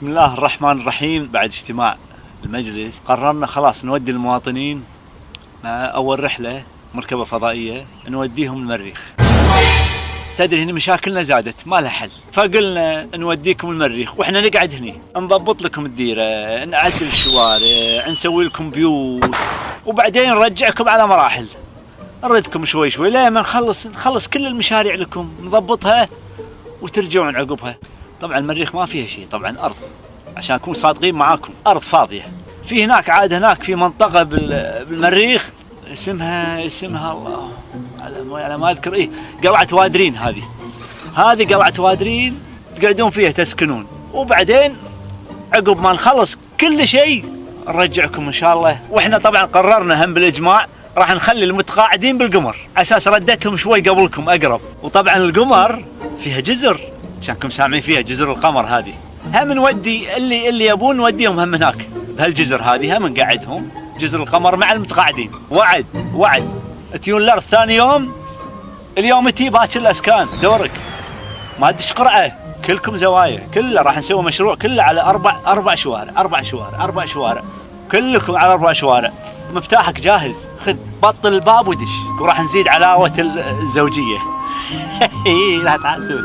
بسم الله الرحمن الرحيم. بعد اجتماع المجلس قررنا خلاص نودي المواطنين مع أول رحلة مركبة فضائية نوديهم المريخ. تدري هنا مشاكلنا زادت ما لها حل، فقلنا نوديكم المريخ واحنا نقعد هني نضبط لكم الديرة، نعدل الشوارع، نسوي لكم بيوت، وبعدين نرجعكم على مراحل، نردكم شوي شوي لما نخلص كل المشاريع لكم نضبطها وترجعون عقبها. طبعا المريخ ما فيها شيء، طبعا أرض، عشان نكون صادقين معاكم أرض فاضية. في هناك عاد هناك في منطقة بالمريخ اسمها الله على ما أذكر قلعة وادرين. هذه قلعة وادرين تقعدون فيها تسكنون، وبعدين عقب ما نخلص كل شيء نرجعكم إن شاء الله. وإحنا طبعا قررنا هم بالإجماع راح نخلي المتقاعدين بالقمر على أساس ردتهم شوي قبلكم أقرب. وطبعا القمر فيها جزر، عشانكم سامعين فيها جزر القمر هذه، هم نودي اللي يبون نوديهم هم هناك بهالجزر هذه، هم نقعدهم جزر القمر مع المتقاعدين. وعد تيون الأرض ثاني يوم، اليوم تي باكر الأسكان دورك، ما ادش قرعة، كلكم زوايا، كله راح نسوي مشروع كله على أربع شوارع، كلكم على 4 شوارع. مفتاحك جاهز، خذ بطل الباب ودش، وراح نزيد علاوة الزوجية. لا تعدون،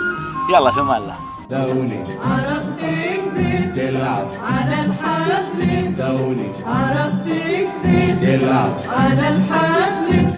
يلا في امان الله. دولي عرفتك زين تلعب على الحفل، دولي عرفتك زين تلعب على الحفل.